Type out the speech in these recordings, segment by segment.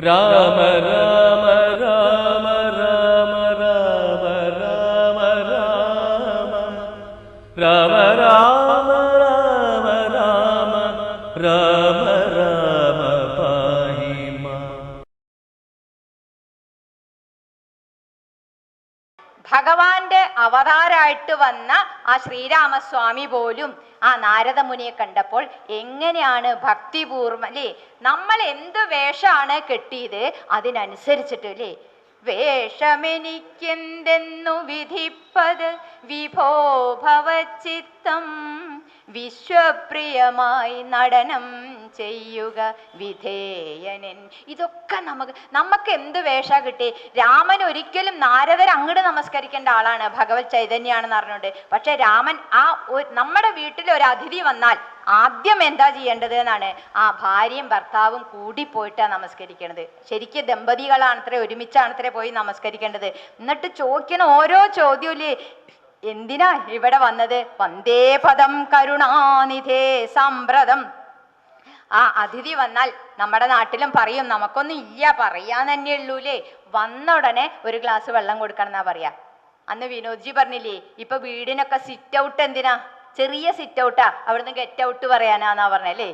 രാമ രാമ രാമ രാമ രാമ രാമ രാമ രാമ രാമ രാമ രാമ രാമ രാമ പാഹി മാം. ഭഗവാന്റെ അവതാരമായിട്ട് വന്ന ആ ശ്രീരാമസ്വാമി പോലും ആ നാരദമുനിയെ കണ്ടപ്പോൾ എങ്ങനെയാണ് ഭക്തിപൂർവം അല്ലേ, നമ്മൾ എന്ത് വേഷമാണ് കെട്ടിയത് അതിനനുസരിച്ചിട്ട് അല്ലേ, വേഷമെനിക്കെന്തെന്നു വിധിപ്പത് വിഭോ ഭവചിത്തം, വിശ്വപ്രിയമായി നടനം ചെയ്യുക വിധേയനൻ. ഇതൊക്കെ നമുക്ക് എന്ത് വേഷ കിട്ടി. രാമൻ ഒരിക്കലും നാരദർ അങ്ങോട്ട് നമസ്കരിക്കേണ്ട ആളാണ്, ഭഗവത് ചൈതന്യാണെന്ന് അറിഞ്ഞുകൊണ്ട്. പക്ഷെ രാമൻ നമ്മുടെ വീട്ടിൽ ഒരു അതിഥി വന്നാൽ ആദ്യം എന്താ ചെയ്യേണ്ടത് എന്നാണ്, ആ ഭാര്യയും ഭർത്താവും കൂടി പോയിട്ടാണ് നമസ്കരിക്കേണ്ടത്. ശരിക്കും ദമ്പതികളാണത്രേ, ഒരുമിച്ചാണത്രേ പോയി നമസ്കരിക്കേണ്ടത്. എന്നിട്ട് ചോദിക്കണ ഓരോ ചോദ്യമില്ലേ, എന്തിനാ ഇവിടെ വന്നത്, വന്ദേ പദം കരുണാനിധേ സമ്പ്രദം. ആ അതിഥി വന്നാൽ നമ്മുടെ നാട്ടിലും പറയും, നമുക്കൊന്നും ഇല്ല പറയാൻ തന്നെ ഉള്ളൂലേ, വന്ന ഉടനെ ഒരു ഗ്ലാസ് വെള്ളം കൊടുക്കണം എന്നാ പറയാ. അന്ന് വിനോദ്ജി പറഞ്ഞില്ലേ, ഇപ്പൊ വീടിനൊക്കെ സിറ്റ് ഔട്ട് എന്തിനാ, ചെറിയ സിറ്റ് ഔട്ടാ, അവിടുന്ന് ഗെറ്റ് ഔട്ട് പറയാനാന്നാ പറഞ്ഞല്ലേ.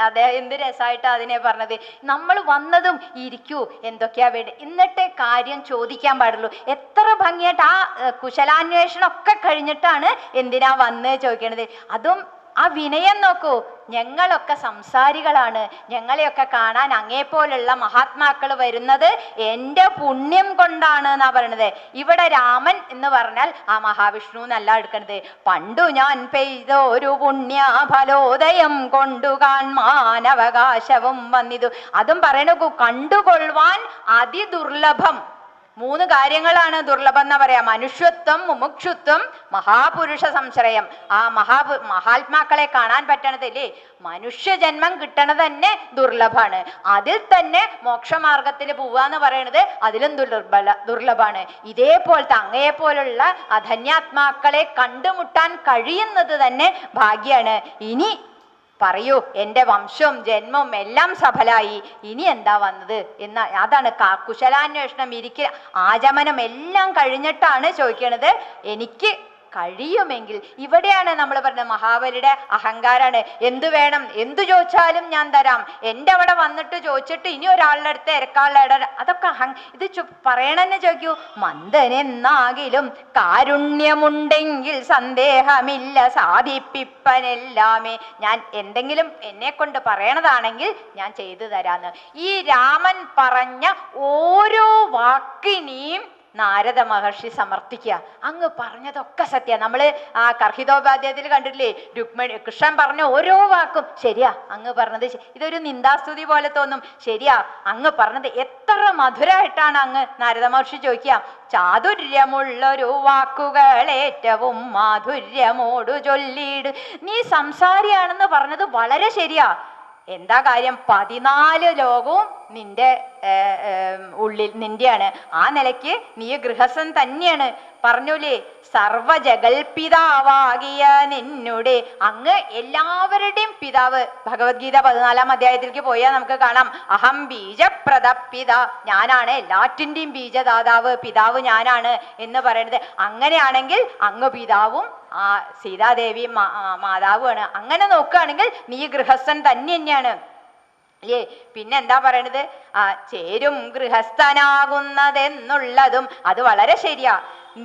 അതെ, എന്ത് രസമായിട്ടാ അതിനെ പറഞ്ഞത്. നമ്മൾ വന്നതും ഇരിക്കൂ, എന്തൊക്കെയാ വേണ്ട, എന്നിട്ടേ കാര്യം ചോദിക്കാൻ പാടുള്ളൂ. എത്ര ഭംഗിയായിട്ട് ആ കുശലാന്വേഷണം ഒക്കെ കഴിഞ്ഞിട്ടാണ് എന്തിനാ വന്ന് ചോദിക്കണത്. അതും ആ വിനയം നോക്കൂ. ഞങ്ങളൊക്കെ സംസാരികളാണ്, ഞങ്ങളെയൊക്കെ കാണാൻ അങ്ങേപ്പോലുള്ള മഹാത്മാക്കൾ വരുന്നത് എൻ്റെ പുണ്യം കൊണ്ടാണ് എന്നാ പറയണത്. ഇവിടെ രാമൻ എന്ന് പറഞ്ഞാൽ ആ മഹാവിഷ്ണു എന്നല്ല എടുക്കണത്. പണ്ടു ഞാൻ പെയ്ത ഒരു പുണ്യ ഫലോദയം കൊണ്ടു കാൺമാനവകാശവും വന്നിതു. അതും പറയണു, കണ്ടുകൊള്ളുവാൻ അതിദുർലഭം. 3 കാര്യങ്ങളാണ് ദുർലഭം എന്നാ പറയാ. മനുഷ്യത്വം, മുമുക്ഷുത്വം, മഹാപുരുഷ സംശ്രയം. ആ മഹാത്മാക്കളെ കാണാൻ പറ്റണതല്ലേ, മനുഷ്യജന്മം കിട്ടണത് തന്നെ ദുർലഭാണ്. അതിൽ തന്നെ മോക്ഷമാർഗത്തിൽ പോവാന്ന് പറയണത് അതിലും ദുർലഭാണ്. ഇതേപോലത്തെ അങ്ങയെപ്പോലുള്ള അധന്യാത്മാക്കളെ കണ്ടുമുട്ടാൻ കഴിയുന്നത് തന്നെ ഭാഗ്യാണ്. ഇനി പറയൂ, എൻ്റെ വംശവും ജന്മവും എല്ലാം സഫലായി, ഇനി എന്താ വന്നത് എന്ന അതാണ് കുശലാന്വേഷണം. ആചമനം എല്ലാം കഴിഞ്ഞിട്ടാണ് ചോദിക്കണത്, എനിക്ക് കഴിയുമെങ്കിൽ. ഇവിടെയാണ് നമ്മൾ പറഞ്ഞത് മഹാബലിയുടെ അഹങ്കാരാണ്. എന്തു വേണം, എന്തു ചോദിച്ചാലും ഞാൻ തരാം, എൻ്റെ അവിടെ വന്നിട്ട് ചോദിച്ചിട്ട് ഇനി ഒരാളുടെ അടുത്ത് ഇരക്കാളുടെ അതൊക്കെ ഇത് പറയണെന്ന് ചോദിക്കൂ. മന്ദനെന്നാകിലും കാരുണ്യമുണ്ടെങ്കിൽ സന്ദേഹമില്ല സാധിപ്പിപ്പനെല്ലാമേ. ഞാൻ എന്തെങ്കിലും എന്നെ കൊണ്ട് പറയണതാണെങ്കിൽ ഞാൻ ചെയ്തു തരാന്ന്. ഈ രാമൻ പറഞ്ഞ ഓരോ വാക്കിനെയും നാരദ മഹർഷി സമർത്ഥിക്കുക. അങ്ങ് പറഞ്ഞതൊക്കെ സത്യ. നമ്മള് ആ കർഹിതോപാധ്യായത്തിൽ കണ്ടിട്ടില്ലേ, കൃഷ്ണൻ പറഞ്ഞ ഓരോ വാക്കും ശരിയാ, അങ്ങ് പറഞ്ഞത് ഇതൊരു നിന്ദാസ്തുതി പോലെ തോന്നും. ശരിയാ, അങ്ങ് പറഞ്ഞത് എത്ര മധുരമായിട്ടാണ് അങ്ങ് നാരദ മഹർഷി ചോദിക്കുക. ചാതുര്യമുള്ളൊരു വാക്കുകൾ ഏറ്റവും മാധുര്യമോടു ചൊല്ലിയിട്. നീ സംസാരിയാണെന്ന് പറഞ്ഞത് വളരെ ശരിയാ. എന്താ കാര്യം, 14 ലോകവും നിന്റെ ഉള്ളിൽ നിന്റെയാണ്. ആ നിലയ്ക്ക് നീ ഗൃഹസ്ഥൻ തന്നെയാണ്. പറഞ്ഞൂലേ, സർവജഗൽപിതാവാകിയ നിന്നുടെ, അങ്ങ് എല്ലാവരുടെയും പിതാവ്. ഭഗവത്ഗീത 14-ാം അധ്യായത്തിലേക്ക് പോയാൽ നമുക്ക് കാണാം, അഹം ബീജപ്രദ പിതാ, ഞാനാണ് എല്ലാറ്റിൻ്റെയും ബീജദാതാവ്, പിതാവ് ഞാനാണ് എന്ന് പറയുന്നത്. അങ്ങനെയാണെങ്കിൽ അങ്ങ് പിതാവും ആ സീതാദേവി മാതാവുമാണ്. അങ്ങനെ നോക്കുകയാണെങ്കിൽ നീ ഗൃഹസ്ഥൻ തന്നെയാണ്. പിന്നെ എന്താ പറയണത്, ചേരും ഗൃഹസ്ഥനാകുന്നതെന്നുള്ളതും അത് വളരെ ശരിയാ.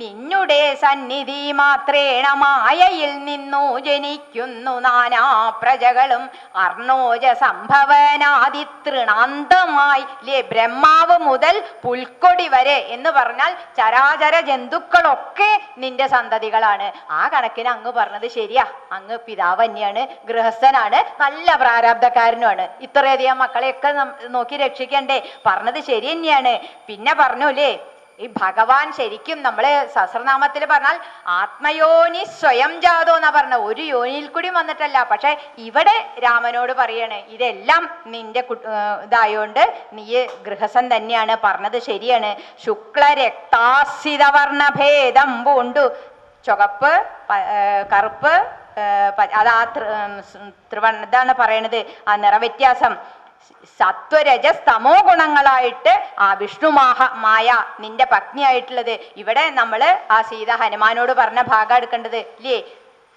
നിന്നുടെ സന്നിധി മാത്രേണ മായയിൽ നിന്നു ജനിക്കുന്നു നാനാ പ്രജകളും അർണോജ സംഭവനാദിതൃണാന്തമായി. ബ്രഹ്മാവ് മുതൽ പുൽക്കൊടി വരെ എന്ന് പറഞ്ഞാൽ ചരാചര ജന്തുക്കളൊക്കെ നിന്റെ സന്തതികളാണ്. ആ കണക്കിന് അങ്ങ് പറഞ്ഞത് ശരിയാ. അങ്ങ് പിതാവ് തന്നെയാണ്, ഗൃഹസ്ഥനാണ്, നല്ല പ്രാരാബ്ധക്കാരനുമാണ്. ഇത്രയധികം മക്കളെയൊക്കെ നോക്കി രക്ഷിക്കണ്ടേ, പറഞ്ഞത് ശരി തന്നെയാണ്. പിന്നെ പറഞ്ഞൂലേ, ഈ ഭഗവാൻ ശരിക്കും നമ്മള് സഹസ്രനാമത്തിൽ പറഞ്ഞാൽ ആത്മയോനി സ്വയം ജാതോ എന്നാ പറഞ്ഞ, ഒരു യോനിയിൽ കൂടി വന്നിട്ടല്ല. പക്ഷെ ഇവിടെ രാമനോട് പറയണേ, ഇതെല്ലാം നിന്റെ ഇതായോണ്ട് നീ ഗൃഹസ്ഥൻ തന്നെയാണ്, പറഞ്ഞത് ശരിയാണ്. ശുക്ലരക്താസിതവർണഭേദം പൂണ്ടു, ചുവപ്പ് കറുപ്പ് അതാ ഇതാണ് പറയണത്, ആ നിറവ്യത്യാസം. സത്വരജസ്തമോ ഗുണങ്ങളായിട്ട് ആ വിഷ്ണു മായ നിന്റെ പത്നിയായിട്ടുള്ളത്. ഇവിടെ നമ്മള് ആ സീത ഹനുമാനോട് പറഞ്ഞ ഭാഗം എടുക്കേണ്ടത് ഇല്ലേ?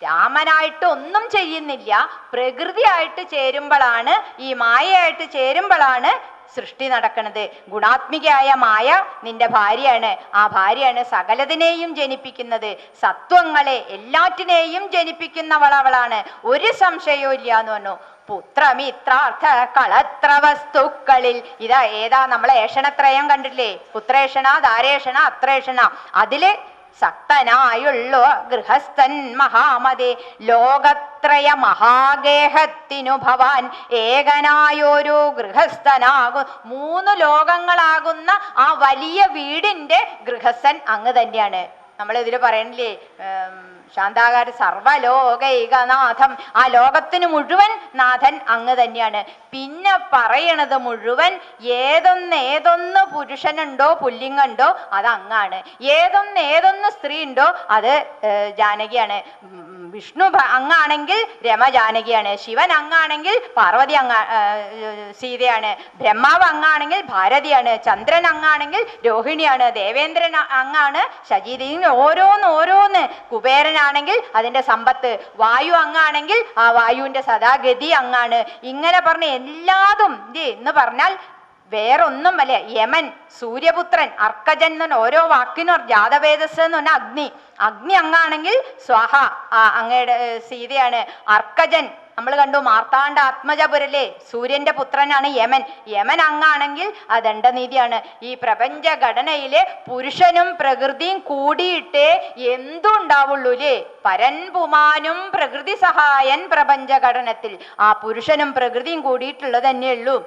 രാമനായിട്ട് ഒന്നും ചെയ്യുന്നില്ല, പ്രകൃതിയായിട്ട് ചേരുമ്പോഴാണ്, ഈ മായയായിട്ട് ചേരുമ്പോഴാണ് സൃഷ്ടി നടക്കുന്നത്. ഗുണാത്മികയായ മായ നിന്റെ ഭാര്യയാണ്. ആ ഭാര്യയാണ് സകലതിനെയും ജനിപ്പിക്കുന്നത്. സത്വങ്ങളെ എല്ലാറ്റിനെയും ജനിപ്പിക്കുന്നവളവളാണ്. ഒരു സംശയവും ഇല്ല എന്ന് പറഞ്ഞു. പുത്രമിത്രാർത്ഥ കളത്ര വസ്തുക്കളിൽ ഇതാ ഏതാ നമ്മളെ ഏഷണത്രയം കണ്ടില്ലേ? പുത്രേഷണ, ധാരേഷണ, അത്രേഷണ. അതില് സക്തനായുള്ളു ഗൃഹസ്ഥൻ മഹാമതേ. ലോകത്രയ മഹാഗേഹത്തിനു ഭവാൻ ഏകനായൊരു ഗൃഹസ്ഥനാകും. 3 ലോകങ്ങളാകുന്ന ആ വലിയ വീടിന്റെ ഗൃഹസ്ഥൻ അങ്ങ് തന്നെയാണ്. നമ്മൾ ഇതിൽ പറയണില്ലേ, ശാന്താകാര സർവലോകൈകനാഥം, ആ ലോകത്തിന് മുഴുവൻ നാഥൻ അങ്ങ് തന്നെയാണ്. പിന്നെ പറയണത് മുഴുവൻ ഏതൊന്ന് പുരുഷനുണ്ടോ പുല്ലിംഗുണ്ടോ അത് അങ്ങാണ്, ഏതൊന്ന് സ്ത്രീ ഉണ്ടോ അത് ജാനകിയാണ്. വിഷ്ണു അങ്ങാണെങ്കിൽ രമ ജാനകിയാണ്, ശിവൻ അങ്ങാണെങ്കിൽ പാർവതി സീതയാണ്, ബ്രഹ്മാവ് അങ്ങാണെങ്കിൽ ഭാരതിയാണ്, ചന്ദ്രൻ അങ്ങാണെങ്കിൽ രോഹിണിയാണ്, ദേവേന്ദ്രൻ അങ്ങാണ് ശചീതി. ഓരോന്ന് കുബേരനാണെങ്കിൽ അതിന്റെ സമ്പത്ത്, വായു അങ്ങാണെങ്കിൽ ആ വായുവിന്റെ സദാഗതി അങ്ങാണ്. ഇങ്ങനെ പറഞ്ഞ എല്ലാതും എന്ന് പറഞ്ഞാൽ വേറൊന്നും അല്ല. യമൻ, സൂര്യപുത്രൻ, അർക്കജൻ എന്ന് പറഞ്ഞ ഓരോ വാക്കിനും ജാതവേദസ് എന്ന് പറഞ്ഞാൽ അഗ്നി അങ്ങാണെങ്കിൽ സ്വാഹ അങ്ങയുടെ സീതയാണ്. അർക്കജൻ നമ്മൾ കണ്ടു മാർത്താണ്ഡ ആത്മജപുരല്ലേ, സൂര്യന്റെ പുത്രനാണ് യമൻ. യമൻ അങ്ങാണെങ്കിൽ ആ ദണ്ഡനീതിയാണ്. ഈ പ്രപഞ്ച ഘടനയിലെ പുരുഷനും പ്രകൃതിയും കൂടിയിട്ടേ എന്തും ഉണ്ടാവുള്ളൂ അല്ലേ? പരൻ പുമാനും പ്രകൃതി സഹായൻ പ്രപഞ്ച ഘടനത്തിൽ. ആ പുരുഷനും പ്രകൃതിയും കൂടിയിട്ടുള്ളത് തന്നെയുള്ളൂ.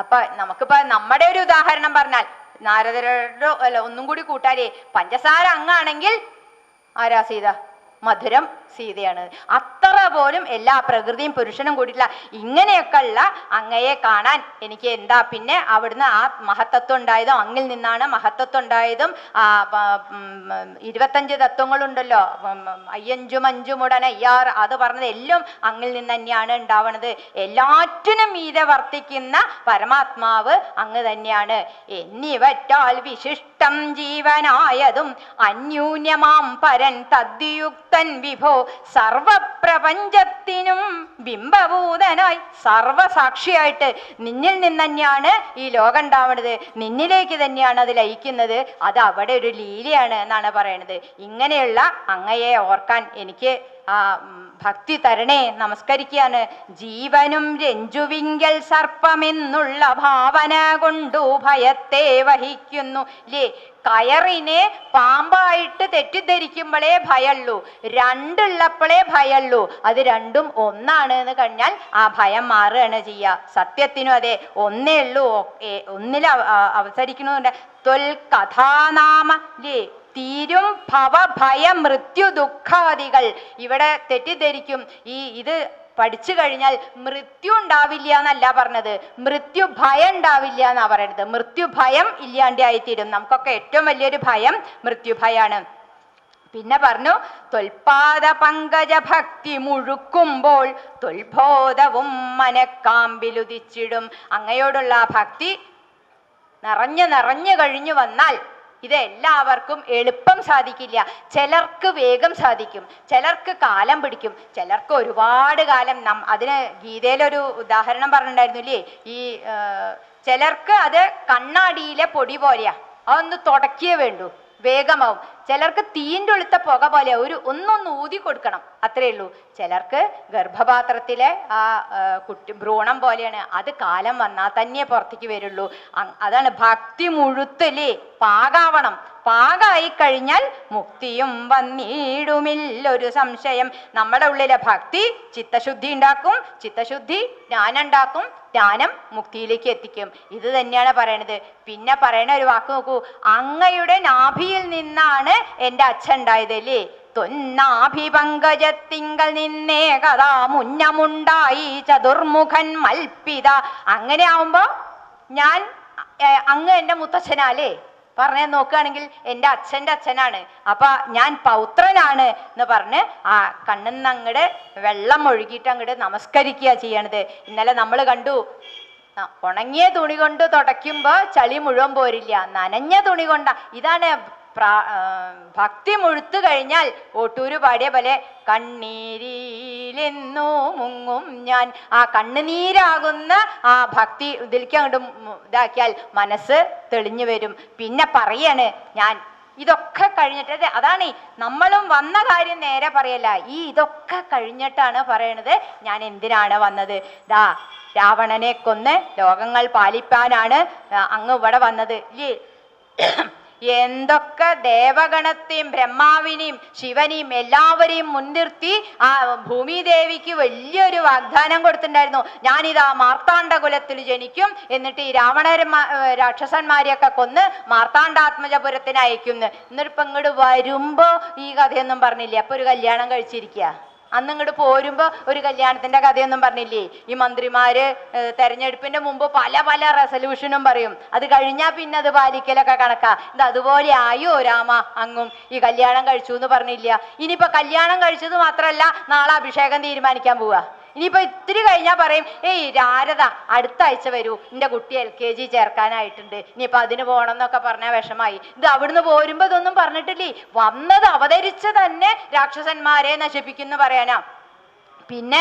അപ്പൊ നമുക്കിപ്പോ നമ്മുടെ ഒരു ഉദാഹരണം പറഞ്ഞാൽ നാരദരുടെ അല്ല ഒന്നും കൂടി കൂട്ടാലേ, പഞ്ചസാര അങ്ങാണെങ്കിൽ ആരാ സീത? മധുരം സീതയാണ്. അത്ര പോലും എല്ലാ പ്രകൃതിയും പുരുഷനും കൂടിയിട്ടില്ല. ഇങ്ങനെയൊക്കെ ഉള്ള അങ്ങയെ കാണാൻ എനിക്ക് എന്താ പിന്നെ അവിടുന്ന് ആ മഹത്തത്വം ഉണ്ടായതും അങ്ങിൽ നിന്നാണ് മഹത്തത്വം ഉണ്ടായതും. 25 തത്വങ്ങളുണ്ടല്ലോ, അയ്യഞ്ചും അഞ്ചുമുടനെ അയ്യാറ്, അത് പറഞ്ഞത് എല്ലാം അങ്ങിൽ നിന്ന് തന്നെയാണ് ഉണ്ടാവണത്. എല്ലാറ്റിനും മീതെ വർത്തിക്കുന്ന പരമാത്മാവ് അങ്ങ് തന്നെയാണ്. എന്നിവറ്റാൽ വിശിഷ്ടം ജീവനായതും അന്യൂന്യമാം പരൻ തദ്യുക്തൻ വിഭോ, സർവപ്രപഞ്ചത്തിനും ബിംബഭൂതനായി സർവസാക്ഷിയായിട്ട് നിന്നിൽ നിന്ന് തന്നെയാണ് ഈ ലോകം ഉണ്ടാവുന്നത്, നിന്നിലേക്ക് തന്നെയാണ് അത് ലയിക്കുന്നത്. അത് അവിടെ ഒരു ലീലയാണ് എന്നാണ് പറയണത്. ഇങ്ങനെയുള്ള അങ്ങയെ ഓർക്കാൻ എനിക്ക് ഭക്തി തരണേ, നമസ്കരിക്കുകയാണ്. ജീവനും രഞ്ജുവിങ്കൽ സർപ്പമെന്നുള്ള ഭാവന കൊണ്ടു ഭയത്തെ വഹിക്കുന്നു ല്ലേ? കയറിനെ പാമ്പായിട്ട് തെറ്റിദ്ധരിക്കുമ്പോഴേ ഭയമുള്ളൂ, രണ്ടുള്ളപ്പോഴേ ഭയമുള്ളൂ. അത് രണ്ടും ഒന്നാണ് എന്ന് കഴിഞ്ഞാൽ ആ ഭയം മാറുകയാണ് ചെയ്യുക. സത്യത്തിനും അതെ, ഒന്നേ ഉള്ളൂ, ഒന്നിൽ അവതരിക്കണമെന്നുണ്ട്. ത്വൽ കഥാനാമ ല്ലേ? തീരും ഭവ ഭയ മൃത്യു ദുഃഖാദികൾ. ഇവിടെ തെറ്റിദ്ധരിക്കും, ഇത് പഠിച്ചു കഴിഞ്ഞാൽ മൃത്യു ഉണ്ടാവില്ല എന്നല്ല പറഞ്ഞത്, മൃത്യു ഭയം ഉണ്ടാവില്ല എന്നാ പറയണത്. മൃത്യു ഭയം ഇല്ലാണ്ടായിത്തീരും. നമുക്കൊക്കെ ഏറ്റവും വലിയൊരു ഭയം മൃത്യുഭയാണ്. പിന്നെ പറഞ്ഞു ത്വൽപാദ പങ്കജ ഭക്തി മുഴുക്കുമ്പോൾ ത്വൽബോധവും മനക്കാമ്പിലുദിച്ചിടും. അങ്ങയോടുള്ള ഭക്തി നിറഞ്ഞു കഴിഞ്ഞു വന്നാൽ ഇത് എല്ലാവർക്കും എളുപ്പം സാധിക്കില്ല. ചിലർക്ക് വേഗം സാധിക്കും, ചിലർക്ക് കാലം പിടിക്കും, ചിലർക്ക് ഒരുപാട് കാലം. അതിന് ഗീതയിലൊരു ഉദാഹരണം പറഞ്ഞിട്ടുണ്ടായിരുന്നില്ലേ, ഈ ചിലർക്ക് അത് കണ്ണാടിയിലെ പൊടി പോലെയാ, അതൊന്ന് തുടക്കിയേ വേണ്ടൂ, വേഗമാവും. ചിലർക്ക് തീൻ്റെ ഉളുത്ത പുക പോലെ ഒന്നൊന്ന് ഊതി കൊടുക്കണം, അത്രേ ഉള്ളൂ. ചിലർക്ക് ഗർഭപാത്രത്തിലെ ആ ഭ്രൂണം പോലെയാണ്, അത് കാലം വന്നാൽ തന്നെ പുറത്തേക്ക് വരുള്ളൂ. അതാണ് ഭക്തി മുഴുത്തല്ലേ, പാകാവണം. പാകായി കഴിഞ്ഞാൽ മുക്തിയും വന്നിടുമില്ലൊരു സംശയം. നമ്മുടെ ഉള്ളിലെ ഭക്തി ചിത്തശുദ്ധി ഉണ്ടാക്കും, ചിത്തശുദ്ധി ജ്ഞാനം ഉണ്ടാക്കും, ജ്ഞാനം മുക്തിയിലേക്ക് എത്തിക്കും. ഇത് തന്നെയാണ് പറയണത്. പിന്നെ പറയണ ഒരു വാക്ക് നോക്കൂ, അങ്ങയുടെ നാഭിയിൽ നിന്നാണ് എൻ്റെ അച്ഛൻ ഉണ്ടായത് അല്ലേ? തൊന്നാഭിപങ്കജത്തിങ്കൽ നിന്നേ കഥാ മുന്നമുണ്ടായി ചതുർമുഖൻ മൽപ്പിത. അങ്ങനെ ആവുമ്പോ ഞാൻ അങ്ങ് എൻ്റെ മുത്തച്ഛനാലേ, പറഞ്ഞ നോക്കുകയാണെങ്കിൽ എൻ്റെ അച്ഛൻ്റെ അച്ഛനാണ്, അപ്പൊ ഞാൻ പൗത്രനാണ് എന്ന് പറഞ്ഞ് ആ കണ്ണിന്ന് അങ്ങട് വെള്ളം ഒഴുകിയിട്ട് അങ്ങോട്ട് നമസ്കരിക്കുക ചെയ്യണത്. ഇന്നലെ നമ്മൾ കണ്ടു, ഉണങ്ങിയ തുണി കൊണ്ട് തുടയ്ക്കുമ്പോ ചളി മുഴുവൻ പോരില്ല, നനഞ്ഞ തുണി കൊണ്ട. ഇതാണ് ഭക്തി മുഴുത്തു കഴിഞ്ഞാൽ ഓട്ടൂര് പാടിയ പോലെ കണ്ണീരിലെന്നു മുങ്ങും ഞാൻ. ആ കണ്ണുനീരാകുന്ന ആ ഭക്തി ഇതിലേക്ക് അങ്ങോട്ട് ഇതാക്കിയാൽ മനസ്സ് തെളിഞ്ഞു വരും. പിന്നെ പറയാണ് ഞാൻ ഇതൊക്കെ കഴിഞ്ഞിട്ട്, അതാണ് നമ്മളും വന്ന കാര്യം നേരെ പറയല്ല, ഇതൊക്കെ കഴിഞ്ഞിട്ടാണ് പറയണത് ഞാൻ എന്തിനാണ് വന്നത്. ദാ രാവണനെ കൊന്ന് ലോകങ്ങൾ പാലിപ്പാനാണ് അങ്ങ് ഇവിടെ വന്നത് ഇല്ലേ. എന്തൊക്കെ ദേവഗണത്തെയും ബ്രഹ്മാവിനെയും ശിവനെയും എല്ലാവരെയും മുൻനിർത്തി ആ ഭൂമിദേവിക്ക് വലിയൊരു വാഗ്ദാനം കൊടുത്തിട്ടുണ്ടായിരുന്നു. ഞാനിതാ മാർത്താണ്ഡകുലത്തിൽ ജനിക്കും, എന്നിട്ട് ഈ രാക്ഷസന്മാരെയൊക്കെ കൊന്ന് മാർത്താണ്ഡാത്മജപുരത്തിന് അയക്കുന്നു. എന്നിട്ടിപ്പോ ഇങ്ങോട്ട് വരുമ്പോ ഈ കഥയൊന്നും പറഞ്ഞില്ലേ, അപ്പൊ ഒരു കല്യാണം കഴിച്ചിരിക്കുക. അന്ന് ഇങ്ങോട്ട് പോരുമ്പോ ഒരു കല്യാണത്തിന്റെ കഥയൊന്നും പറഞ്ഞില്ലേ. ഈ മന്ത്രിമാര് തെരഞ്ഞെടുപ്പിന്റെ മുമ്പ് പല പല റെസൊല്യൂഷനും പറയും, അത് കഴിഞ്ഞാൽ പിന്നെ അത് പാലിക്കലൊക്കെ കണക്കാ. ഇത് അതുപോലെ ആയോ രാമ അങ്ങും ഈ കല്യാണം കഴിച്ചു എന്ന് പറഞ്ഞില്ല. ഇനിയിപ്പോ കല്യാണം കഴിച്ചത് മാത്രല്ല, നാളെ അഭിഷേകം തീരുമാനിക്കാൻ പോവാ. ഇനിയിപ്പോ ഇത്തിരി കഴിഞ്ഞാൽ പറയും, ഏയ് രാരദ അടുത്ത ആഴ്ച വരൂ, എൻ്റെ കുട്ടി LKG ചേർക്കാനായിട്ടുണ്ട്, ഇനിയിപ്പോ അതിന് പോകണം എന്നൊക്കെ പറഞ്ഞാൽ വിഷമായി. ഇത് അവിടുന്ന് പോരുമ്പോ ഇതൊന്നും പറഞ്ഞിട്ടില്ലേ, വന്നത് അവതരിച്ച് തന്നെ രാക്ഷസന്മാരെ നശിപ്പിക്കുന്നു പറയാനാ. പിന്നെ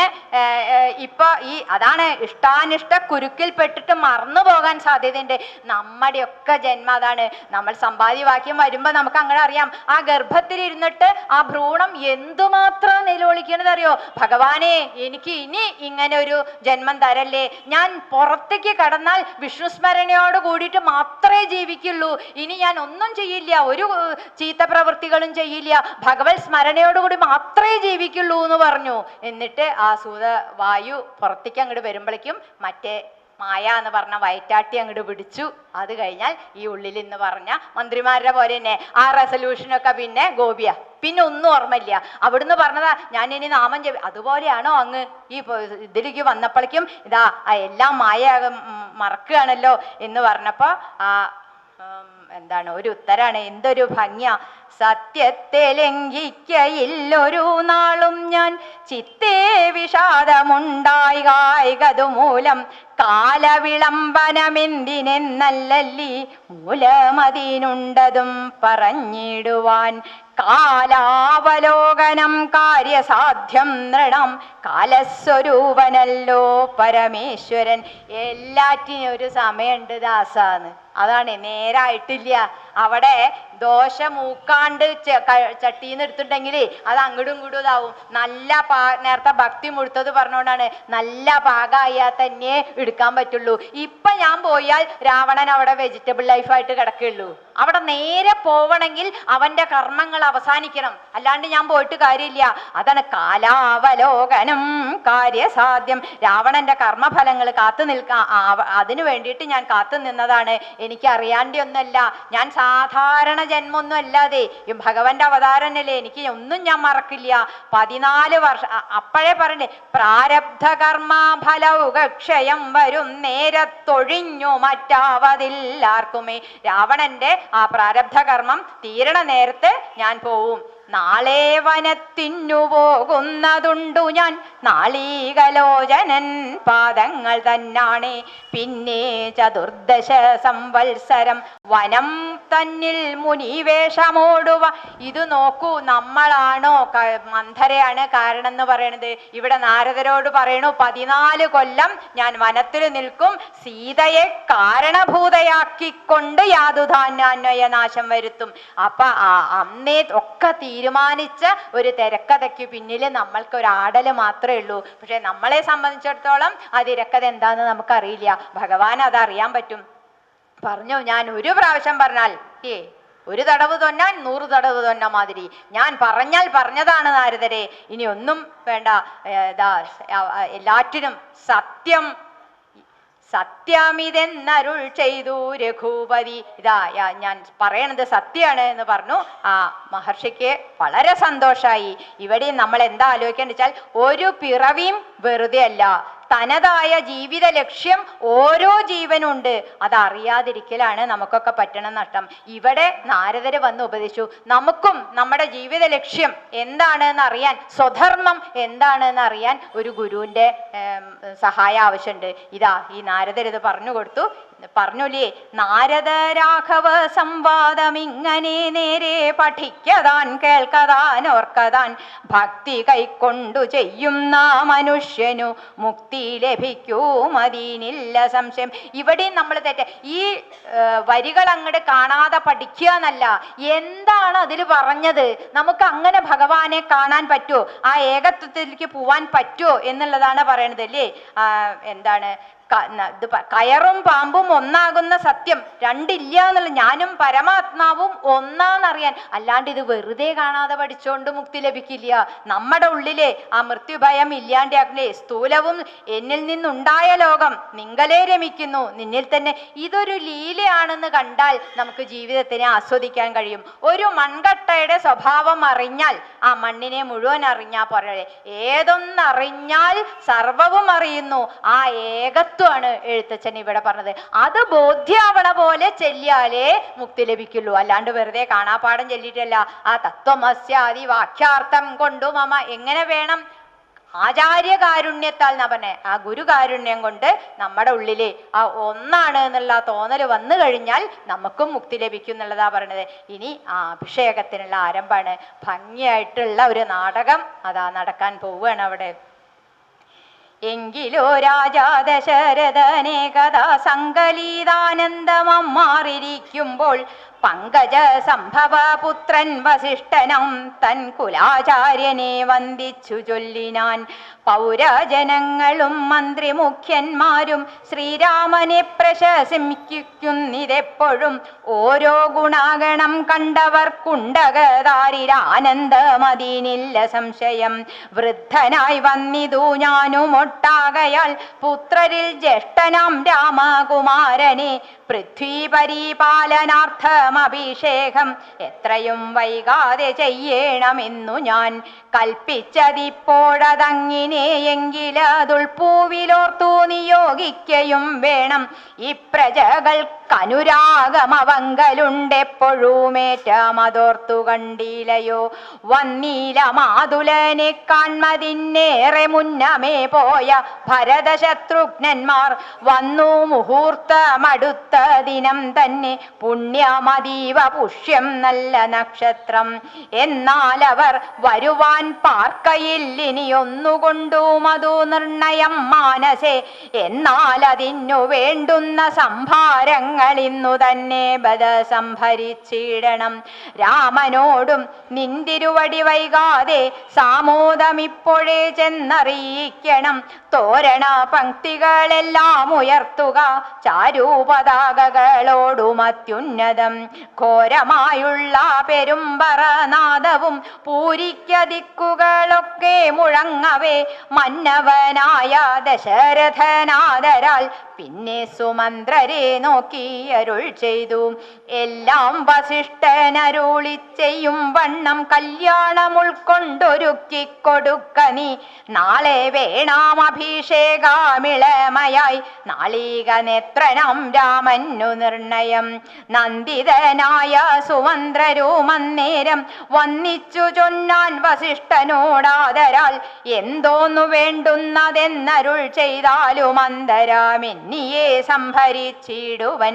ഇപ്പൊ അതാണ് ഇഷ്ടാനിഷ്ട കുരുക്കിൽപ്പെട്ടിട്ട് മറന്നു പോകാൻ സാധ്യതയുണ്ട്. നമ്മുടെയൊക്കെ ജന്മം അതാണ്. നമ്മൾ സമ്പാദ്യവാക്യം വരുമ്പോ നമുക്ക് അങ്ങനെ അറിയാം, ആ ഗർഭത്തിലിരുന്നിട്ട് ആ ഭ്രൂണം എന്തുമാത്രം നിലവിളിക്കണത് അറിയോ, ഭഗവാനെ എനിക്ക് ഇനി ഇങ്ങനെ ഒരു ജന്മം തരല്ലേ, ഞാൻ പുറത്തേക്ക് കടന്നാൽ വിഷ്ണുസ്മരണയോട് കൂടിയിട്ട് മാത്രമേ ജീവിക്കുള്ളൂ, ഇനി ഞാൻ ഒന്നും ചെയ്യില്ല, ഒരു ചീത്ത പ്രവൃത്തികളും ചെയ്യില്ല, ഭഗവത് സ്മരണയോടുകൂടി മാത്രമേ ജീവിക്കുള്ളൂ എന്ന് പറഞ്ഞു. എന്നിട്ട് ആ സൂത വായു പുറത്തേക്ക് അങ്ങോട്ട് വരുമ്പോഴേക്കും മറ്റേ മായ എന്ന് പറഞ്ഞ വയറ്റാട്ടി അങ്ങോട്ട് പിടിച്ചു. അത് കഴിഞ്ഞാൽ ഈ ഉള്ളിൽ എന്ന് പറഞ്ഞ മന്ത്രിമാരുടെ പോലെ തന്നെ ആ റെസൊല്യൂഷനൊക്കെ പിന്നെ ഗോപിയ, പിന്നെ ഒന്നും ഓർമ്മയില്ല. അവിടുന്ന് പറഞ്ഞതാ ഞാൻ ഇനി നാമം അതുപോലെയാണോ അങ്ങ് ഈ ഇതിലേക്ക് വന്നപ്പോഴേക്കും ഇതാ എല്ലാം മായ മറക്കുകയാണല്ലോ എന്ന് പറഞ്ഞപ്പോ എന്താണ് ഒരു ഉത്തരാണ്, എന്തൊരു ഭംഗിയ. സത്യത്തെ ലംഘിക്കയില്ലൊരു നാളും ഞാൻ, ചിത്തേ വിഷാദമുണ്ടായി കായികതു മൂലം, കാലവിളംബനമെന്തിനെന്നല്ലല്ലി മൂലമതിനുണ്ടതും പറഞ്ഞിടുവാൻ. കാലാവലോകനം കാര്യസാധ്യം നൃണം, കാലസ്വരൂപനല്ലോ പരമേശ്വരൻ. എല്ലാറ്റിനും ഒരു സമയമുണ്ട് ദാസാന്ന്. അതാണ് നേരായിട്ടില്ല. അവിടെ ദോശ മൂക്കാണ്ട് ചട്ടിന്ന് എടുത്തിട്ടുണ്ടെങ്കിൽ അത് അങ്ങോട്ടും ഇങ്ങോട്ടും ഇതാവും. നല്ല നേരത്തെ ഭക്തി മുഴുത്തത് പറഞ്ഞുകൊണ്ടാണ്, നല്ല പാകമായാൽ തന്നെ എടുക്കാൻ പറ്റുള്ളൂ. ഇപ്പൊ ഞാൻ പോയാൽ രാവണൻ അവിടെ വെജിറ്റബിൾ ലൈഫായിട്ട് കിടക്കുള്ളൂ. അവിടെ നേരെ പോവണമെങ്കിൽ അവന്റെ കർമ്മങ്ങൾ അവസാനിക്കണം, അല്ലാണ്ട് ഞാൻ പോയിട്ട് കാര്യമില്ല. അതാണ് കാലാവലോകനം കാര്യസാധ്യം. രാവണന്റെ കർമ്മഫലങ്ങൾ കാത്തു നിൽക്കാൻ അതിനു വേണ്ടിയിട്ട് ഞാൻ കാത്തു നിന്നതാണ്, എനിക്ക് അറിയാണ്ടി ഒന്നല്ല. ഞാൻ സാധാരണ ജന്മൊന്നും അല്ലാതെ ഈ ഭഗവന്റെ അവതാരനല്ലേ, എനിക്ക് ഒന്നും ഞാൻ മറക്കില്ല. 14 വർഷം അപ്പോഴേ പറഞ്ഞേ, പ്രാരബ്ധ കർമ്മ ഫലൗകക്ഷയം വരും നേരത്തൊഴിഞ്ഞു മറ്റാവതില്ലാർക്കുമേ. രാവണന്റെ ആ പ്രാരബ്ധ കർമ്മം തീരണ നേരത്തെ ഞാൻ പോവും. നാളെ വനത്തിനു പോകുന്നതുണ്ടു ഞാൻ, നാളീകലോചനൻ പാദങ്ങൾ തന്നാണേ. പിന്നെ 14 സംവത്സരം വനം തന്നിൽ മുനിവേഷമോടുവ. ഇത് നോക്കൂ, നമ്മളാണോ മന്ധരയാണ് കാരണം എന്ന് പറയണത്. ഇവിടെ നാരദരോട് പറയണു, 14 കൊല്ലം ഞാൻ വനത്തിൽ നിൽക്കും, സീതയെ കാരണഭൂതയാക്കിക്കൊണ്ട് യാതുധാന്യാന്വയ നാശം വരുത്തും. അപ്പൊ അന്നേ ഒക്കെ തീരുമാനിച്ച ഒരു തിരക്കഥയ്ക്ക് പിന്നിൽ നമ്മൾക്ക് ഒരു ആടല് മാത്രമേ ഉള്ളൂ. പക്ഷെ നമ്മളെ സംബന്ധിച്ചിടത്തോളം ആ തിരക്കഥ എന്താന്ന് നമുക്കറിയില്ല. ഭഗവാൻ അതറിയാൻ പറ്റും. പറഞ്ഞു, ഞാൻ ഒരു പ്രാവശ്യം പറഞ്ഞാൽ ഒരു തടവ് തൊന്നാൻ 100 തടവ് തൊന്ന മാതിരി ഞാൻ പറഞ്ഞാൽ പറഞ്ഞതാണ് നാരദരെ. ഇനി ഒന്നും വേണ്ട, എല്ലാറ്റിനും സത്യം സത്യമിതെന്നരുൾ ചെയ്തു രഘുപതി. ഇതാ ഞാൻ പറയണത് സത്യമാണ് എന്ന് പറഞ്ഞു. ആ മഹർഷിക്ക് വളരെ സന്തോഷായി. ഇവിടെ നമ്മൾ എന്താ ആലോചിക്കേണ്ട വെച്ചാൽ, ഒരു പിറവിയും വെറുതെ അല്ല. തനതായ ജീവിത ലക്ഷ്യം ഓരോ ജീവനുണ്ട്. അതറിയാതിരിക്കലാണ് നമുക്കൊക്കെ പറ്റണ നഷ്ടം. ഇവിടെ നാരദര് വന്ന് ഉപദേശിച്ചു, നമുക്കും നമ്മുടെ ജീവിത ലക്ഷ്യം എന്താണെന്ന് അറിയാൻ, സ്വധർമ്മം എന്താണെന്ന് അറിയാൻ ഒരു ഗുരുവിൻ്റെ സഹായം ആവശ്യമുണ്ട്. ഇതാ ഈ നാരദരിത് പറഞ്ഞു കൊടുത്തു. പറഞ്ഞുല്ലേ, നാരദ രാഘവ സംവാദം ഇങ്ങനെ നേരെ പഠിക്കതാൻ കേൾക്കതാൻ ഓർക്കതാൻ ഭക്തി കൈക്കൊണ്ടു ചെയ്യുന്ന മനുഷ്യനു മുക്തി ലഭിക്കും അതിനില്ല സംശയം. ഇവിടെയും നമ്മൾ തെറ്റ. ഈ വരികൾ അങ്ങോട്ട് കാണാതെ പഠിക്കുക എന്നല്ല, എന്താണ് അതിൽ പറഞ്ഞത്, നമുക്ക് അങ്ങനെ ഭഗവാനെ കാണാൻ പറ്റുമോ, ആ ഏകത്വത്തിലേക്ക് പോവാൻ പറ്റുമോ എന്നുള്ളതാണ് പറയണത് അല്ലേ. എന്താണ് കയറും പാമ്പും ഒന്നാകുന്ന സത്യം രണ്ടില്ല എന്നുള്ള, ഞാനും പരമാത്മാവും ഒന്നാന്നറിയാൻ. അല്ലാണ്ട് ഇത് വെറുതെ കാണാതെ പഠിച്ചോണ്ട് മുക്തി ലഭിക്കില്ല. നമ്മുടെ ഉള്ളിലെ ആ മൃത്യുഭയം ഇല്ലാണ്ടാക്കില്ലേ. സ്ഥൂലവും എന്നിൽ നിന്നുണ്ടായ ലോകം നിങ്ങളെ രമിക്കുന്നു, നിന്നിൽ തന്നെ. ഇതൊരു ലീലയാണെന്ന് കണ്ടാൽ നമുക്ക് ജീവിതത്തിനെ ആസ്വദിക്കാൻ കഴിയും. ഒരു മൺകട്ടയുടെ സ്വഭാവം അറിഞ്ഞാൽ ആ മണ്ണിനെ മുഴുവൻ അറിഞ്ഞാൽ പോരെ. ഏതൊന്നറിഞ്ഞാൽ സർവവും അറിയുന്നു. ആ ഏകത്വമാണ് എഴുത്തച്ഛൻ ഇവിടെ പറഞ്ഞത്. അത് ബോധ്യാവണ പോലെ ചെല്ലിയാലേ മുക്തി ലഭിക്കുള്ളൂ. അല്ലാണ്ട് വെറുതെ കാണാപ്പാടം ചെല്ലിയിട്ടല്ല. ആ തത്വമസ്യാദി വാക്യാർത്ഥം കൊണ്ടു മമ എങ്ങനെ വേണം? ആചാര്യകാരുണ്യത്താൽ എന്നാ പറഞ്ഞേ. ആ ഗുരുകാരുണ്യം കൊണ്ട് നമ്മുടെ ഉള്ളില് ആ ഒന്നാണ് എന്നുള്ള തോന്നല് വന്നു കഴിഞ്ഞാൽ നമുക്കും മുക്തി ലഭിക്കും എന്നുള്ളതാ പറയണത്. ഇനി ആ അഭിഷേകത്തിനുള്ള ആരംഭമാണ്. ഭംഗിയായിട്ടുള്ള ഒരു നാടകം അതാ നടക്കാൻ പോവുകയാണ് അവിടെ. എങ്കിലോ രാജാ ദശരഥനെ കഥാ സങ്കലീതാനന്ദമം മാറിയിരിക്കുമ്പോൾ പങ്കജ സംഭവ പുത്രൻ വസിഷ്ഠനം തൻ കുലാചാര്യനെ വന്ദിച്ചു ചൊല്ലിനാൻ. പൗരജനങ്ങളും മന്ത്രി മുഖ്യന്മാരും ശ്രീരാമനെ പ്രശംസിക്കുന്നിതെപ്പോഴും. ഓരോ ഗുണഗണം കണ്ടവർക്കുണ്ടകതാരിരാനന്ദമതിനില്ല സംശയം. വൃദ്ധനായി വന്നിതു ഞാനുമൊട്ടാകയാൽ പുത്രരിൽ ജ്യേഷ്ഠനാം രാമകുമാരനെ പൃഥ്വി പരിപാലനാർത്ഥമഭിഷേകം എത്രയും വൈകാതെ ചെയ്യണമെന്നു ഞാൻ കൽപ്പിച്ചതിപ്പോഴതങ്ങിനെയെങ്കിലതുൾപ്പൂവിലോർത്തു നിയോഗിക്കയും വേണം. ഈ പ്രജകൾക്കനുരാഗമവങ്കലുണ്ടെപ്പോഴുമേറ്റമതോർത്തു കണ്ടിലയോ. വന്നീല മാതുലനെ കാൺമതിന്നേറെ മുന്നമേ പോയ ഭരതശത്രുഘ്നന്മാർ വന്നു മുഹൂർത്തമടുത്ത ദിനം തന്നെ. പുണ്യമതീവ പുഷ്യം നല്ല നക്ഷത്രം. എന്നാൽ അവർ വരുവാൻ പാർക്കയില്ലിനിയൊന്നുകൊണ്ടു മധു നിർണയം മാനസേ. എന്നാൽ അതിനു വേണ്ടുന്ന സംഭാരങ്ങൾ ഇന്നു തന്നെ ബദ സംഭരിച്ചിടണം. രാമനോടും നിന്തിരുവടി വൈകാതെ സാമോദമിപ്പോഴേ ചെന്നറിയിക്കണം. തോരണ പങ്ക്തികളെല്ലാം ഉയർത്തുക ചാരൂപതാകകളോടുമത്യുന്നതം. ഘോരമായുള്ള പെരുമ്പറനാദവും പൂരിക്കദിക്കുകളൊക്കെ മുഴങ്ങവേ മന്നവനായ ദശരഥനാദരാൽ പിന്നെ സുമന്ത്രരെ നോക്കി അരുൾ ചെയ്തു. എല്ലാം വസിഷ്ഠനരുളി ചെയ്യും വണ്ണം കല്യാണം ഉൾക്കൊണ്ടൊരുക്കിക്കൊടുക്ക നീ. നാളെ വേണാം അഭിഷേകാമിളമയായി നാളിക നേത്രനാം രാമനു നിർണയം. നന്ദിതനായ സുമന്ത്രരുമന്നേരം വന്നിച്ചു ചൊന്നാൻ വസിഷ്ഠനോടാദരാൽ. എന്തോന്നു വേണ്ടുന്നതെന്നരുൾ ചെയ്താലും അന്തരാമെന്നിയെ സംഭരിച്ചിടുവൻ.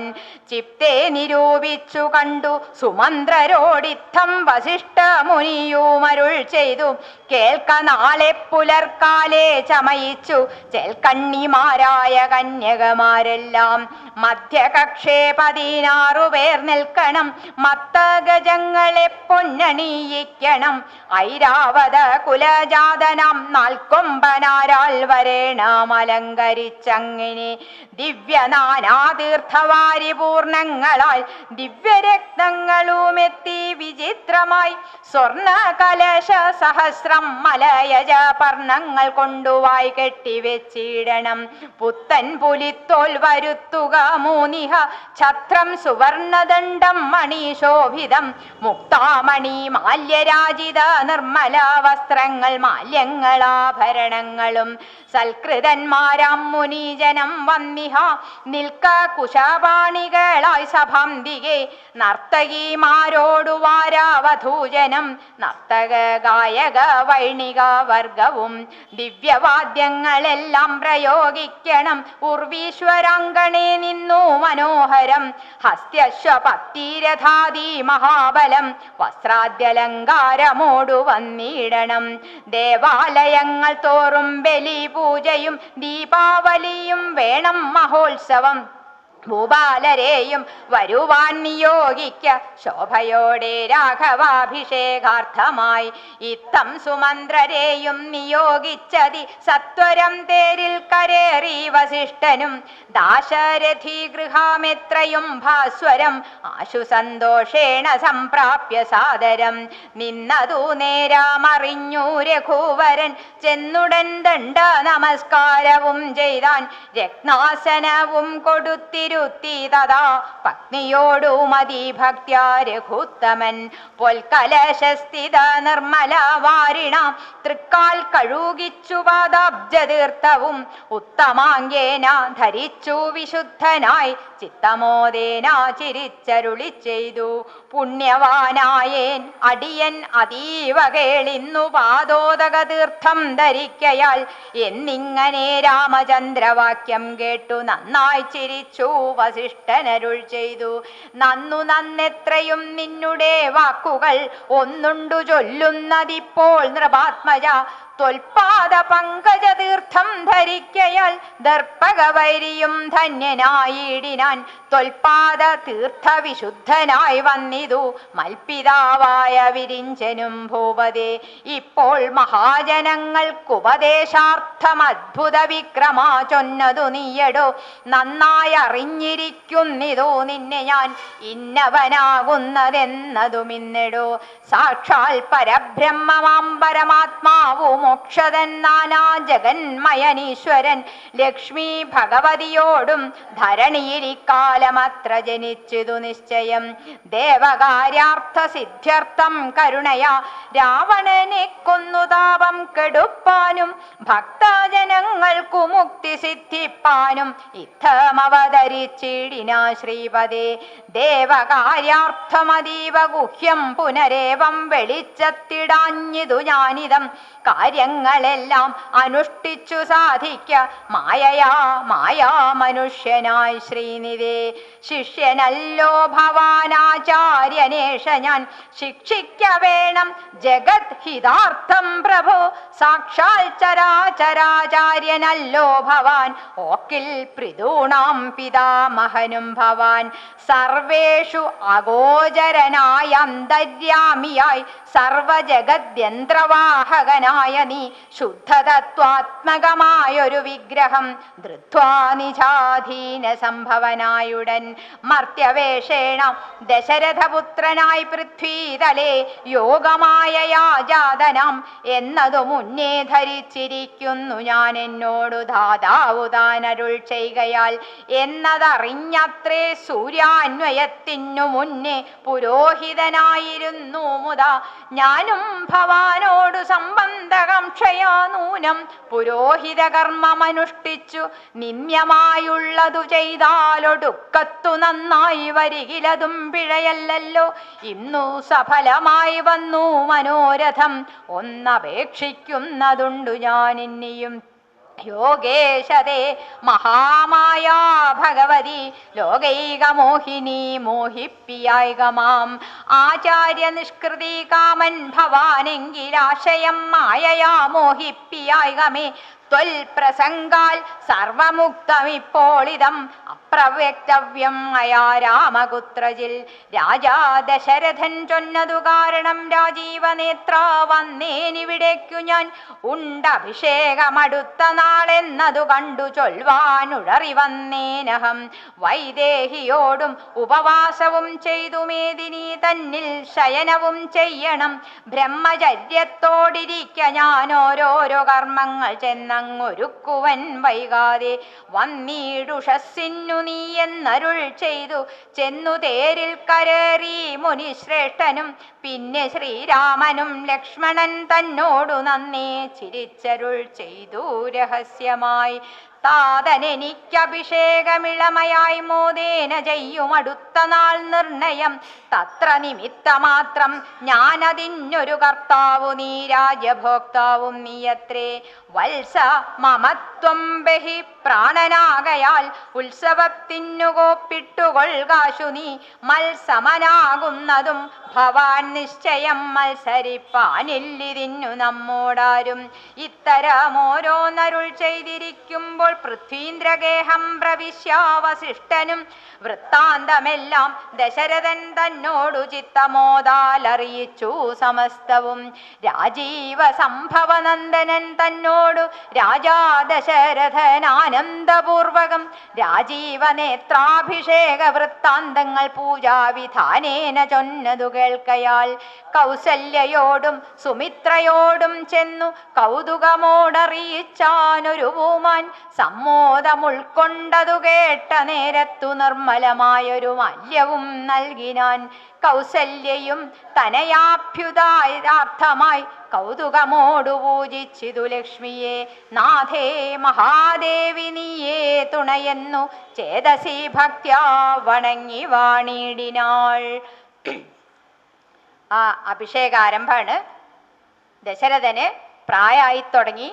ചിപ്തേ നിരൂപിച്ചു കണ്ടു സുമന്ത്രരോടിത്തം വസിഷ്ഠ മുനിയുമരുൾ ചെയ്തു. കേൾക്ക നാളെ പുലർക്കാലേ ചമയിച്ചു ചെൽക്കണ്ണിമാരായ കന്യകമാരെല്ലാം. മധ്യകക്ഷേ 16 പേർ നിൽക്കണം. മത്തഗജങ്ങളെ പൊന്നണിയിക്കണം. ഐരാവത കുലജാതനാം 4 കൊമ്പനാരാൽ വരേണം അലങ്കരിച്ചങ്ങനെ. ദിവ്യനാനാതീർത്ഥവാരിപൂർണങ്ങളാൽ ദിവ്യരത്നങ്ങളുമെത്തി വിചിത്രമായി സ്വർണ കലശ സഹസ്രം മലയജ പർണങ്ങൾ കൊണ്ടുവായി കെട്ടിവെച്ചിടണം. പുത്തൻ പുലിത്തോൽ വരുത്തുക മൂനിഹ ഛത്രം സുവർണദണ്ഡം മണിശോഭിതം മുക്താമണി മാല്യരാജിത നിർമ്മല വസ്ത്രങ്ങൾ മാല്യങ്ങളാഭരണങ്ങളും സൽകൃതന്മാരാം മുനീജനം വന്നിഹ നിൽക്ക കുശപാണികളായി സഭാന്തികെ നർത്തകിമാരോടു വാരാവധൂജനം നർത്തക ഗായക വൈണിക വർഗവും ദിവ്യവാദ്യങ്ങളെല്ലാം പ്രയോഗിക്കണം. ഉർവീശ്വരാങ്കണേ നിന്നു മനോഹരം ഹസ്ത്യശ്വപത്തിരഥാദി മഹാബലം വസ്ത്രാദ്യലങ്കാരമോടു വന്നിടണം. ദേവാലയങ്ങൾ തോറും ബലി പൂജയും ദീപാവലിയും വേണം മഹോത്സവം. ഭൂപാലരെയും വരുവാൻ നിയോഗിക്ക ശോഭയോടെ രാഘവാഭിഷേകാർത്ഥമായി. ഇത്തം സുമന്ത്രരെയും നിയോഗിച്ചതി സത്വരം തേരിൽ കരേറി വസിഷ്ഠനും ദാശരഥി ഗൃഹാമെത്രയും ഭാസ്വരം ആശു സന്തോഷേണ സംപ്രാപ്യ സാദരം. നിന്നതു നേരാമറിഞ്ഞു രഘുവരൻ ചെന്നുടൻ ദണ്ഡ നമസ്കാരവും ചെയ്താൻ. രത്നാസനവും കൊടുത്തി തഥാ പത്നിയോടു മതിഭക്ത്യാ രഘുത്തമൻ പൊൽക്കലശസ്ഥിത നിർമ്മല വാരിണ തൃക്കാൽ കഴുകിച്ചു പാദാബ്ജതീർത്ഥവും ഉത്തമാംഗേന ധരിച്ചു വിശുദ്ധനായി ചിത്തമോദേന ചിരിച്ചരുളി ചെയ്തു. പുണ്യവാനായേൻ അടിയൻ അതീവ കേളിന്നു പാദോദക തീർത്ഥം ധരിക്കയാൽ എന്നിങ്ങനെ രാമചന്ദ്രവാക്യം കേട്ടു നന്നായി ചിരിച്ചു വസിഷ്ഠനരുൾ ചെയ്തു. നന്നു നന്നെത്രയും നിന്നുടെ വാക്കുകൾ ഒന്നുണ്ടു ചൊല്ലുന്നതിപ്പോൾ നൃപാത്മജ ത്വൽപാദ പങ്കജ തീർത്ഥം ധരിക്കയാൽ ദർപ്പകവൈരിയും ധന്യനായിടിനാൻ. ത്വൽപാദ തീർത്ഥ വിശുദ്ധനായി വന്നിതു മൽപിതാവായ വിരിഞ്ചനും ഭൂപതേ. ഇപ്പോൾ മഹാജനങ്ങൾക്കുപദേശാർത്ഥം അദ്ഭുത വിക്രമാ ചൊന്നതു നീയടോ. നന്നായി അറിഞ്ഞിരിക്കുന്നിതു നിന്നെ ഞാൻ ഇന്നവനാകുന്നതെന്നതുമിന്നെടോ. സാക്ഷാൽ പരബ്രഹ്മമാം പരമാത്മാവു മോക്ഷതൻ നാനാ ജഗന്മയനീശ്വരൻ ലക്ഷ്മി ഭഗവതിയോടും ധരണിയിൽ ഇക്കാലമത്ര ജനിച്ചിതു നിശ്ചയം. ദേവകാര്യാർത്ഥ സിദ്ധ്യർത്ഥം കരുണയാ രാവണനെ കൊന്നു താപം കെടുപ്പാനും ഭക്തജനങ്ങൾക്കു മുക്തി സിദ്ധിപ്പാനും ഇത്തമവതരിച്ചിടിനാ ശ്രീപദേ. ദേവകാര്യാർത്ഥമതീവ ഗുഹ്യം പുനരേവം വെളിച്ചത്തിടാഞ്ഞിതു ഞാനിതം. കാര്യങ്ങളെല്ലാം അനുഷ്ഠിച്ചു സാധിക്ക മായാ മനുഷ്യനായി ശ്രീനിധേ. ശിഷ്യനല്ലോ ഭവാനാചാര്യനേഷ ഞാൻ ശിക്ഷിക്ക വേണം ജഗത് ഹിതാർത്ഥം പ്രഭോ. സാക്ഷാൽ ചരാചരാചാര്യനല്ലോ ഭവാൻ ഓക്കിൽ പൃഥൂണാം പിതാമഹനും ഭവാൻ. സർവേഷു അഗോചരനായ അന്തര്യാമിയായി സർവജഗദ്യന്ത്രവാഹകനായ നീ ശുദ്ധതത്വാത്മകമായൊരു വിഗ്രഹം ധൃത്വാ നിജാധീന സംഭവനായുടൻ മർത്യവേഷേണ ദശരഥപുത്രനായി പൃഥ്വീതലേ യോഗമായ യാജാതനാം എന്നതു മുന്നേ ധരിച്ചിരിക്കുന്നു ഞാൻ എന്നോടു ധാതാവു താനരുൾ ചെയ്കയാൽ. എന്നതറിഞ്ഞത്രേ സൂര്യാന്വയത്തിനു മുന്നേ പുരോഹിതനായിരുന്നു മുതാ ഞാനും ഭവാനോടു സംബന്ധകംക്ഷയാ നൂനം പുരോഹിത കർമ്മമനുഷ്ഠിച്ചു നിമ്യമായുള്ളതു ചെയ്താലൊടുക്കത്തു നന്നായി വരികിലതും പിഴയല്ലല്ലോ. ഇന്നു സഫലമായി വന്നു മനോരഥം ഒന്നപേക്ഷിക്കുന്നതുണ്ടു ഞാൻ ഇനിയും. യോഗേശതേ മഹാമായാ ഭഗവതി ലോകൈകമോഹിനി മോഹിപ്പിയായികമാം. ആചാര്യ നിഷ്കൃതി കാമൻ ഭവാനെങ്കിലാശയം മായയാ മോഹിപ്പിയായികമേ. ത്വൽ പ്രസംഗാൽ സർവമുക്തമിപ്പോളിതം പ്രവ്യക്തവ്യം മയാ രാമകുത്രജിൽ. രാജാ ദശരഥൻ ചൊന്നതു കാരണം രാജീവനേത്ര വന്നേനിവിടേക്കു ഞാൻ. ഉണ്ടഭിഷേകമടുത്ത നാളെന്നതു കണ്ടു ചൊൽവാനുഴറി വന്നേനഹം. വൈദേഹിയോടും ഉപവാസവും ചെയ്തു മേദിനി തന്നിൽ ശയനവും ചെയ്യണം. ബ്രഹ്മചര്യത്തോടിരിക്ക ഞാൻ ഓരോരോ കർമ്മങ്ങൾ ചെന്നങ്ങൊരുക്കുവൻ വൈകാതെ. വന്നീടുഷസ്സിന്നു നീ എന്നരുൾ ചെയ്തു ചെന്നു തേരിൽ കരേറി മുനിശ്രേഷ്ഠനും. പിന്നെ ശ്രീരാമനും ലക്ഷ്മണൻ തന്നോടു നന്നേ ചിരിച്ചരുൾ ചെയ്തു രഹസ്യമായി. താതനെനിക്കഭിഷേകമിളമയായി മോദേന ചെയ്യും അടുത്ത നാൾ നിർണയം. തത്ര നിമിത്തമാത്രം ഞാനതിനൊരു കർത്താവു നീ രാജ്യഭോക്താവും നീയത്രേ. വത്സ മമത്വം ബഹി പ്രാണനാകയാൽ ഉത്സവത്തിനു കോപ്പിട്ടുകൊൾകാശു നീ. മത്സമനാകുന്നതും ഭവാൻ നിശ്ചയം മത്സരിപ്പാനില്ലിതിന്നു നമ്മോടാരും. ഇത്തരമോരോന്നരുൾ ചെയ്തിരിക്കുമ്പോൾ പൃഥ്വീന്ദ്രഗേഹം പ്രവിശ്യാവശിഷ്ടനും വൃത്താന്തമെല്ലാം ദശരഥൻ തന്നോടു ചിത്തമോദാലറിയിച്ചു സമസ്തവും. രാജീവ സംഭവനന്ദനൻ തന്നോടു രാജാ ദശരഥൻ ആനന്ദപൂർവകം രാജീവനേത്രാഭിഷേക വൃത്താന്തങ്ങൾ പൂജാവിധാനേന ചൊന്നതു കേൾക്കയാൽ. കൗസല്യയോടും സുമിത്രയോടും ചെന്നു കൗതുകമോടറിയിച്ചാനൊരു പൂമാൻ. സമ്മോദമുൾക്കൊണ്ടതു കേട്ട നേരത്തു നിർമ്മലമായൊരു മാല്യവും നൽകിനാൻ. കൗസല്യയും തനയാഭ്യുതാർത്ഥമായി കൗതുകമോടു പൂജിച്ചിതു ലക്ഷ്മിയെ. നാഥേ മഹാദേവി നീയേ തുണയെന്നു ചേതസി ഭക്ത്യാ വണങ്ങി വാണിടിനാൾ. ആ അഭിഷേകാരംഭാണ്. ദശരഥന് പ്രായമായി തുടങ്ങി.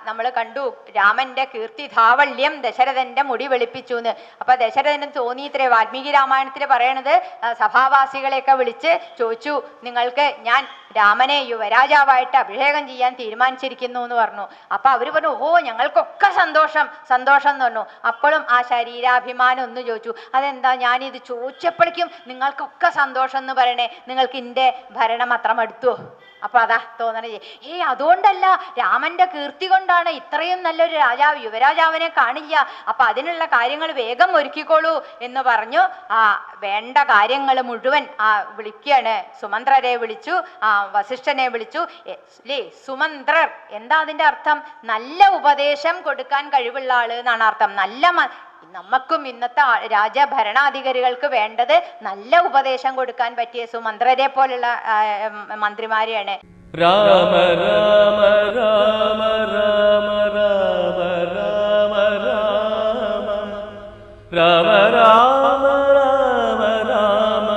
നമ്മൾ കണ്ടു രാമന്റെ കീർത്തിധാവള്യം ദശരഥന്റെ മുടി വെളുപ്പിച്ചു എന്ന്. അപ്പൊ ദശരഥന് തോന്നി ഇത്രേ. വാൽമീകി രാമായണത്തിൽ പറയണത് സഭാവാസികളെയൊക്കെ വിളിച്ച് ചോദിച്ചു, നിങ്ങൾക്ക് ഞാൻ രാമനെ യുവരാജാവായിട്ട് അഭിഷേകം ചെയ്യാൻ തീരുമാനിച്ചിരിക്കുന്നു എന്ന് പറഞ്ഞു. അപ്പൊ അവര് പറഞ്ഞു, ഓ ഞങ്ങൾക്കൊക്കെ സന്തോഷം സന്തോഷം എന്ന് പറഞ്ഞു. അപ്പോഴും ആ ശരീരാഭിമാനം ഒന്ന് ചോദിച്ചു, അതെന്താ ഞാനിത് ചോദിച്ചപ്പോഴേക്കും നിങ്ങൾക്കൊക്കെ സന്തോഷം എന്ന് പറയണേ, നിങ്ങൾക്ക് ഇന്റെ ഭരണം അത്ര മടുത്തുവോ? അപ്പൊ അതാ തോന്നണേ, അതുകൊണ്ടല്ല, രാമന്റെ കീർത്തി കൊണ്ടാണ്. ഇത്രയും നല്ലൊരു രാജാവ് യുവരാജാവിനെ കാണില്ല. അപ്പൊ അതിനുള്ള കാര്യങ്ങൾ വേഗം ഒരുക്കിക്കോളൂ എന്ന് പറഞ്ഞു. വേണ്ട കാര്യങ്ങൾ മുഴുവൻ വിളിക്കുകയാണ്. സുമന്ത്രരെ വിളിച്ചു, വസിഷ്ഠനെ വിളിച്ചു. സുമന്ത്രർ എന്താ അതിന്റെ അർത്ഥം? നല്ല ഉപദേശം കൊടുക്കാൻ കഴിവുള്ള ആള് എന്നാണ് അർത്ഥം. നമുക്കും ഇന്നത്തെ രാജഭരണാധികാരികൾക്ക് വേണ്ടത് നല്ല ഉപദേശം കൊടുക്കാൻ പറ്റിയ സുമന്ത്രരെ പോലുള്ള മന്ത്രിമാരെയാണ്. രാമ രാമ രാമ രാമ രാമ രാമ രാമ രാമ രാമ രാമ രാമ